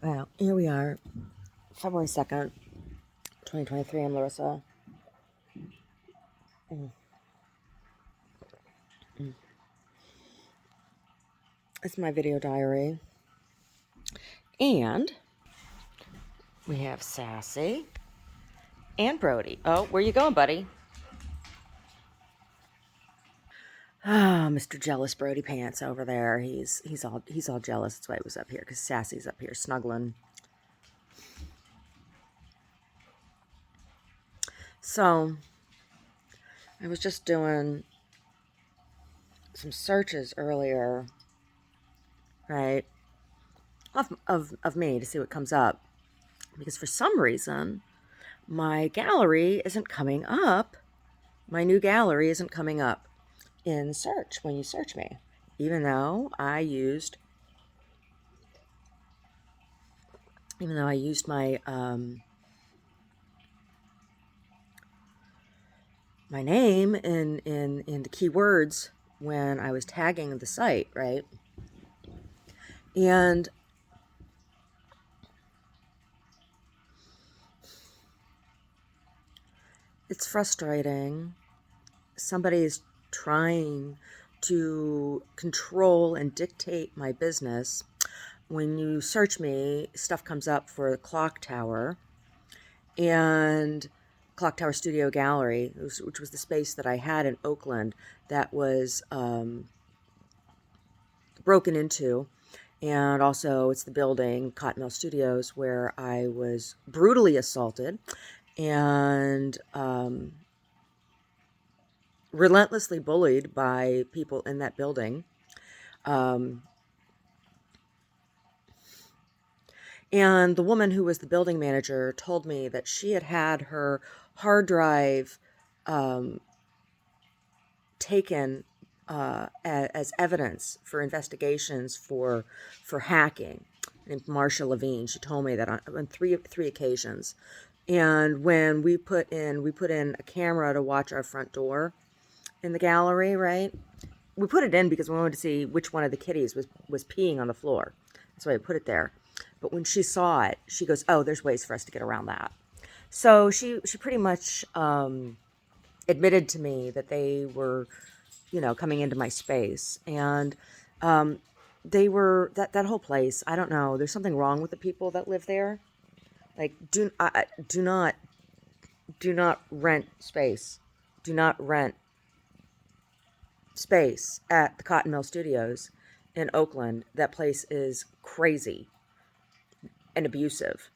Well, here we are, February 2nd, 2023. I'm Larissa. Mm, mm. It's my video diary. And we have Sassy and Brody. Oh, where you going, buddy? Ah, Mr. Jealous Brody Pants over there. He's all jealous. That's why he was up here, because Sassy's up here snuggling. So, I was just doing some searches earlier, right, of me to see what comes up. Because for some reason, my gallery isn't coming up. My new gallery isn't coming up in search when you search me, even though I used my name in the keywords when I was tagging the site, right? And it's frustrating. Somebody's trying to control and dictate my business. When you search me, stuff comes up for the Clock Tower and Clock Tower Studio Gallery, which was the space that I had in Oakland that was broken into. And also, it's the building, Cotton Mill Studios, where I was brutally assaulted and relentlessly bullied by people in that building. And the woman who was the building manager told me that she had had her hard drive taken as evidence for investigations for hacking. Named Marsha Levine. She told me that on three occasions. And when we put in a camera to watch our front door in the gallery, right? We put it in because we wanted to see which one of the kitties was peeing on the floor. That's why I put it there. But when she saw it, she goes, "Oh, there's ways for us to get around that." So she pretty much admitted to me that they were, coming into my space, and they were that whole place. I don't know. There's something wrong with the people that live there. Like, do not rent space. Do not rent space at the Cotton Mill Studios in Oakland. That place is crazy and abusive.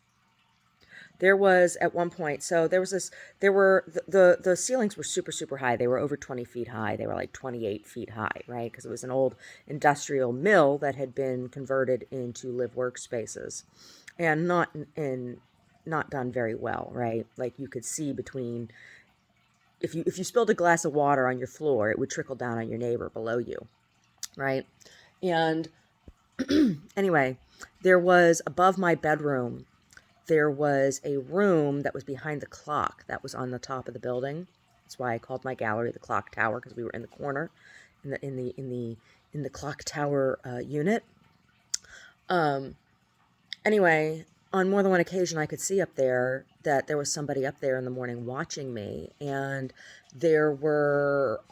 There was at one point, so there was this, there were, the ceilings were super, super high. They were over 20 feet high. They were like 28 feet high, right? Because it was an old industrial mill that had been converted into live workspaces and not done very well, right? Like you could see between, if you spilled a glass of water on your floor, it would trickle down on your neighbor below you, right? And anyway, there was above my bedroom, there was a room that was behind the clock that was on the top of the building. That's why I called my gallery the Clock Tower, because we were in the corner, in the clock tower unit. Anyway, on more than one occasion, I could see up there that there was somebody up there in the morning watching me, and there were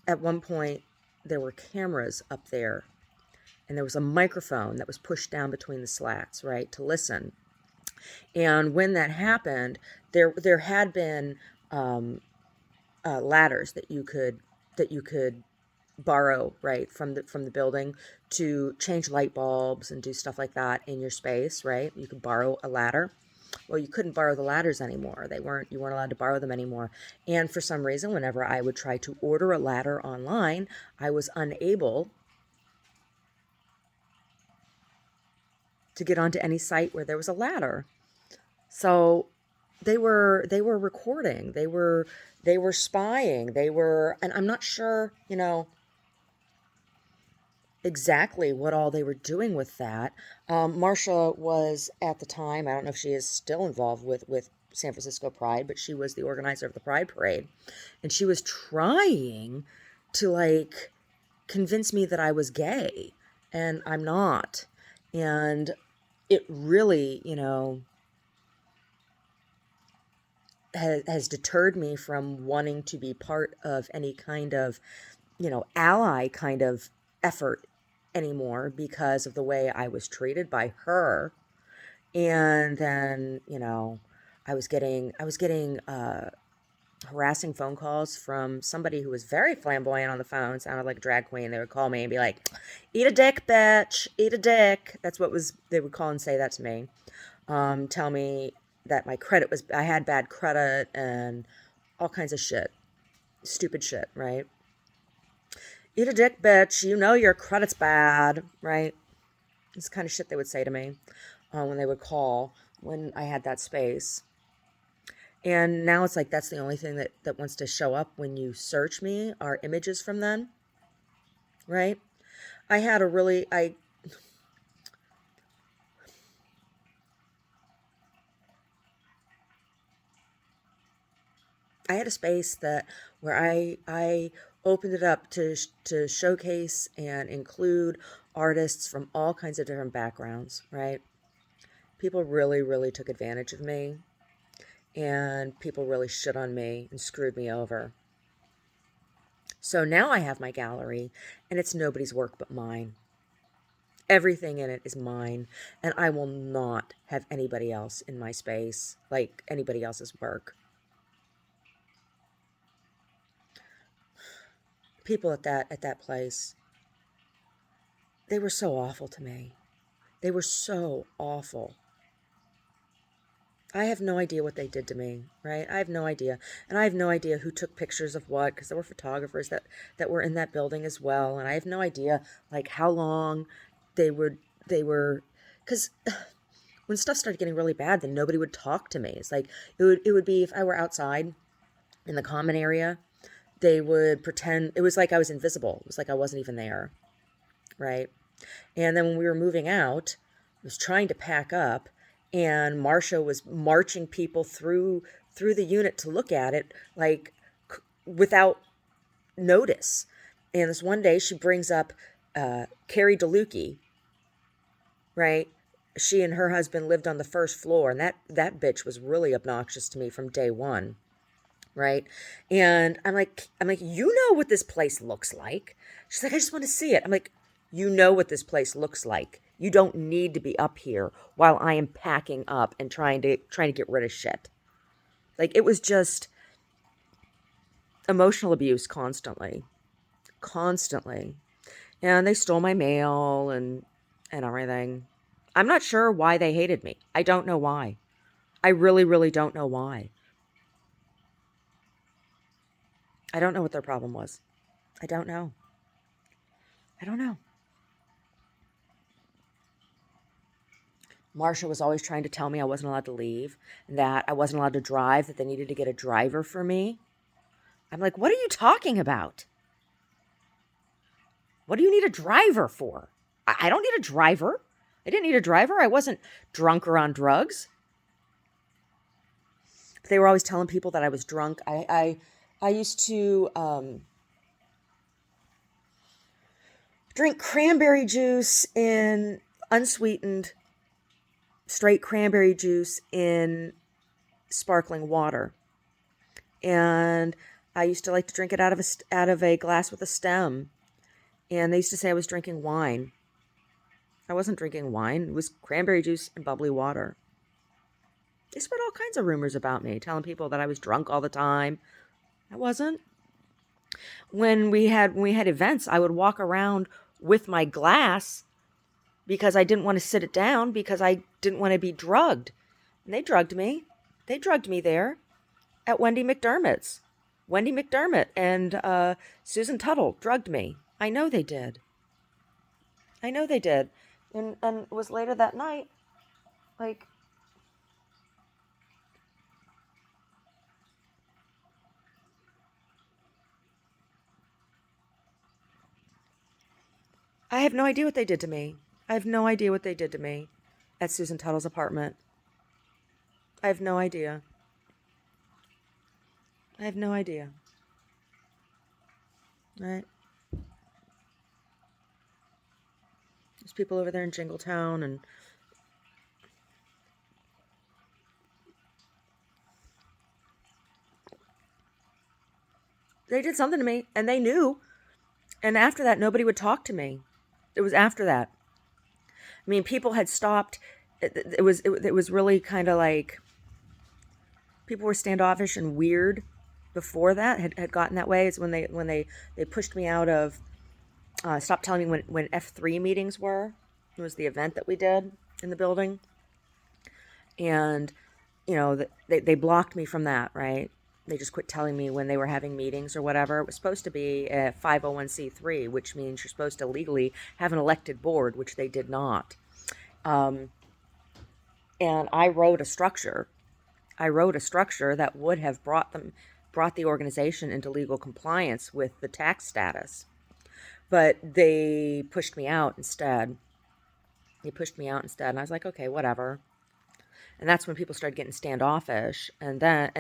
at one point there were cameras up there, and there was a microphone that was pushed down between the slats, right, to listen. And when that happened, there had been ladders that you could borrow, right, from the building to change light bulbs and do stuff like that in your space, right? You could borrow a ladder. Well, you couldn't borrow the ladders anymore. You weren't allowed to borrow them anymore. And for some reason, whenever I would try to order a ladder online, I was unable to get onto any site where there was a ladder. So they were recording. They were spying. And I'm not sure, exactly what all they were doing with that. Marsha was at the time, I don't know if she is still involved with San Francisco Pride, but she was the organizer of the Pride Parade, and she was trying to convince me that I was gay, and I'm not. And it really, has deterred me from wanting to be part of any kind of, ally kind of effort anymore because of the way I was treated by her. And then, I was getting harassing phone calls from somebody who was very flamboyant on the phone, sounded like a drag queen. They would call me and be like, "Eat a dick, bitch, eat a dick." That's what was they would call and say that to me. Tell me that I had bad credit and all kinds of shit, stupid shit, right? Eat a dick, bitch. You know your credit's bad, right? This kind of shit they would say to me when they would call when I had that space. And now it's like that's the only thing that wants to show up when you search me are images from then, right? I had a really, I had a space that where I opened it up to showcase and include artists from all kinds of different backgrounds, right? People really, really took advantage of me, and people really shit on me and screwed me over. So now I have my gallery, and it's nobody's work but mine. Everything in it is mine, and I will not have anybody else in my space, like anybody else's work. People at that place, they were so awful to me. They were so awful. I have no idea what they did to me, right? I have no idea. And I have no idea who took pictures of what, because there were photographers that were in that building as well. And I have no idea, like, how long they were, because when stuff started getting really bad, then nobody would talk to me. It's like, it would be if I were outside in the common area, they would pretend, it was like I was invisible. It was like I wasn't even there, right? And then when we were moving out, I was trying to pack up, and Marcia was marching people through the unit to look at it, like without notice. And this one day, she brings up Carrie DeLucchi, right? She and her husband lived on the first floor, and that bitch was really obnoxious to me from day one, right? And I'm like, you know what this place looks like? She's like, I just want to see it. I'm like, you know what this place looks like. You don't need to be up here while I am packing up and trying to get rid of shit. Like, it was just emotional abuse constantly, constantly. And they stole my mail and everything. I'm not sure why they hated me. I don't know why. I really, really don't know why. I don't know what their problem was. I don't know. I don't know. Marcia was always trying to tell me I wasn't allowed to leave, that I wasn't allowed to drive, that they needed to get a driver for me. I'm like, what are you talking about? What do you need a driver for? I don't need a driver. I didn't need a driver. I wasn't drunk or on drugs. But they were always telling people that I was drunk. I used to drink cranberry juice in unsweetened, straight cranberry juice in sparkling water. And I used to like to drink it out of a glass with a stem. And they used to say I was drinking wine. I wasn't drinking wine. It was cranberry juice and bubbly water. They spread all kinds of rumors about me, telling people that I was drunk all the time. I wasn't. When we had events, I would walk around with my glass because I didn't want to sit it down because I didn't want to be drugged. And they drugged me. They drugged me there at Wendy McDermott's. Wendy McDermott and Susan Tuttle drugged me. I know they did. I know they did. And it was later that night, like, I have no idea what they did to me. I have no idea what they did to me at Susan Tuttle's apartment. I have no idea. I have no idea. Right? There's people over there in Jingletown, and they did something to me, and they knew. And after that, nobody would talk to me. It was after that. I mean, people had stopped. It was really kind of like people were standoffish and weird before that. Had gotten that way. It's when they pushed me out of. Stopped telling me when F3 meetings were. It was the event that we did in the building, and they blocked me from that. Right. They just quit telling me when they were having meetings or whatever. It was supposed to be a 501c3, which means you're supposed to legally have an elected board, which they did not. And I wrote a structure. That would have brought the organization into legal compliance with the tax status. But they pushed me out instead. And I was like, okay, whatever. And that's when people started getting standoffish. And then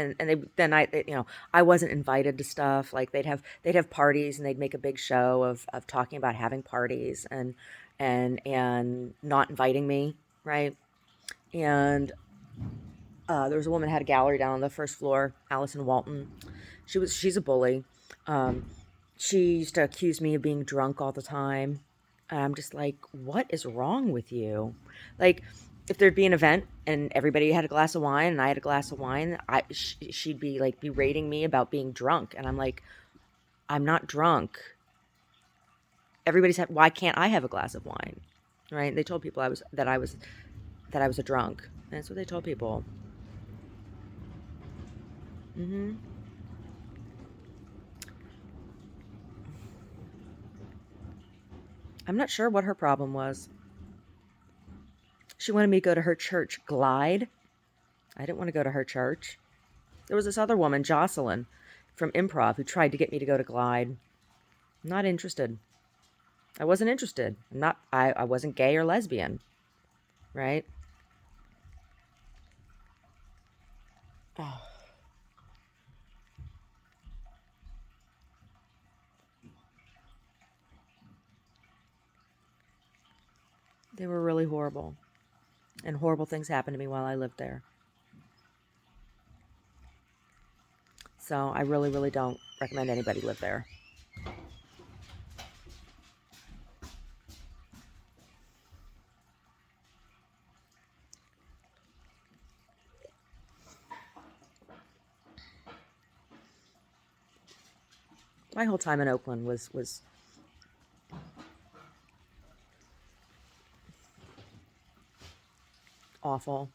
I wasn't invited to stuff. Like they'd have parties, and they'd make a big show of talking about having parties and not inviting me, right? And there was a woman who had a gallery down on the first floor, Allison Walton. She's a bully. She used to accuse me of being drunk all the time. And I'm just like, what is wrong with you? Like, if there'd be an event and everybody had a glass of wine and I had a glass of wine, she'd be like berating me about being drunk. And I'm like, I'm not drunk. Everybody said, why can't I have a glass of wine? Right? They told people that I was a drunk. And that's what they told people. Mm-hmm. I'm not sure what her problem was. She wanted me to go to her church, Glide. I didn't want to go to her church. There was this other woman, Jocelyn, from Improv, who tried to get me to go to Glide. I'm not interested. I wasn't interested. I wasn't gay or lesbian, right? Oh. They were really horrible. And horrible things happened to me while I lived there. So I really, really don't recommend anybody live there. My whole time in Oakland was awful.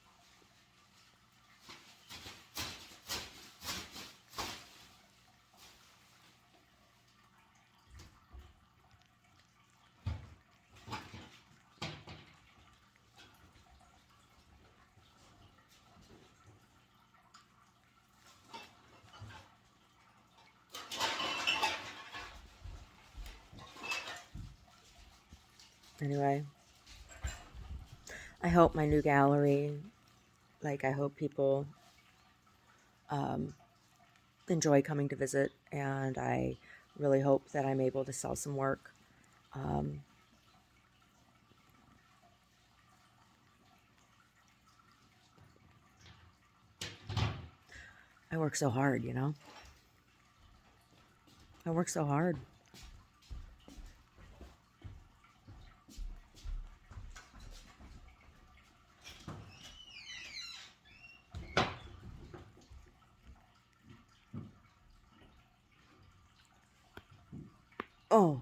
Anyway, I hope my new gallery, I hope people enjoy coming to visit, and I really hope that I'm able to sell some work. I work so hard, I work so hard. Oh,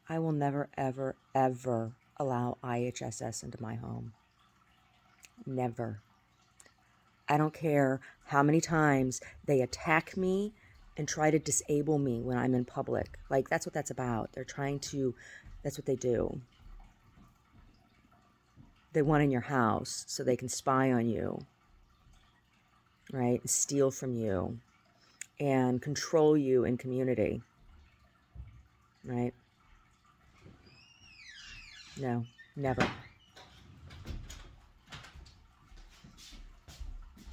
I will never, ever, ever allow IHSS into my home. Never. I don't care how many times they attack me and try to disable me when I'm in public. That's what that's about. That's what they do. they want in your house so they can spy on you, right? And steal from you and control you in community, right? No, never.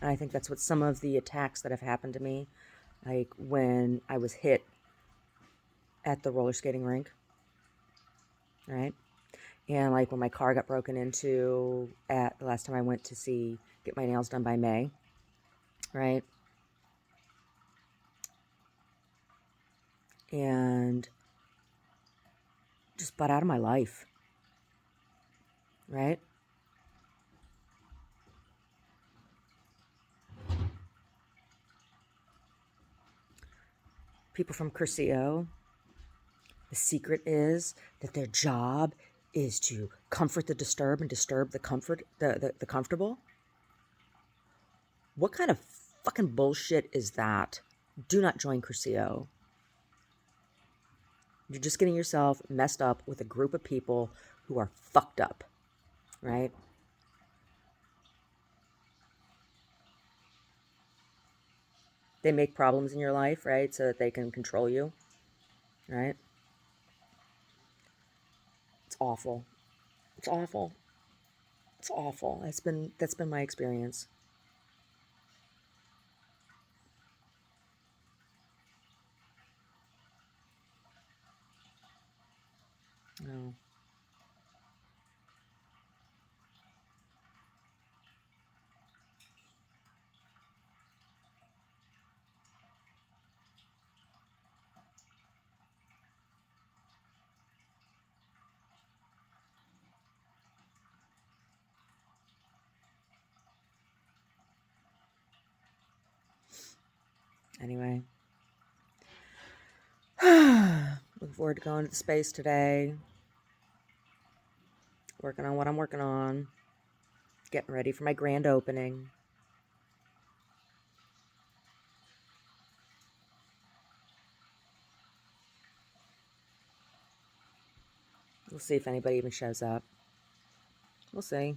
And I think that's what some of the attacks that have happened to me, like when I was hit at the roller skating rink, right? And like when my car got broken into at the last time I went to get my nails done by May, right? And just butt out of my life, right? People from Curcio, the secret is that their job is to comfort the disturbed and disturb the comfortable. What kind of fucking bullshit is that? Do not join Curcio. You're just getting yourself messed up with a group of people who are fucked up, right? They make problems in your life, right? So that they can control you, right? It's awful. It's awful. It's awful. That's been my experience. No. Anyway. Looking forward to going to the space today. Working on what I'm working on. Getting ready for my grand opening. We'll see if anybody even shows up. We'll see.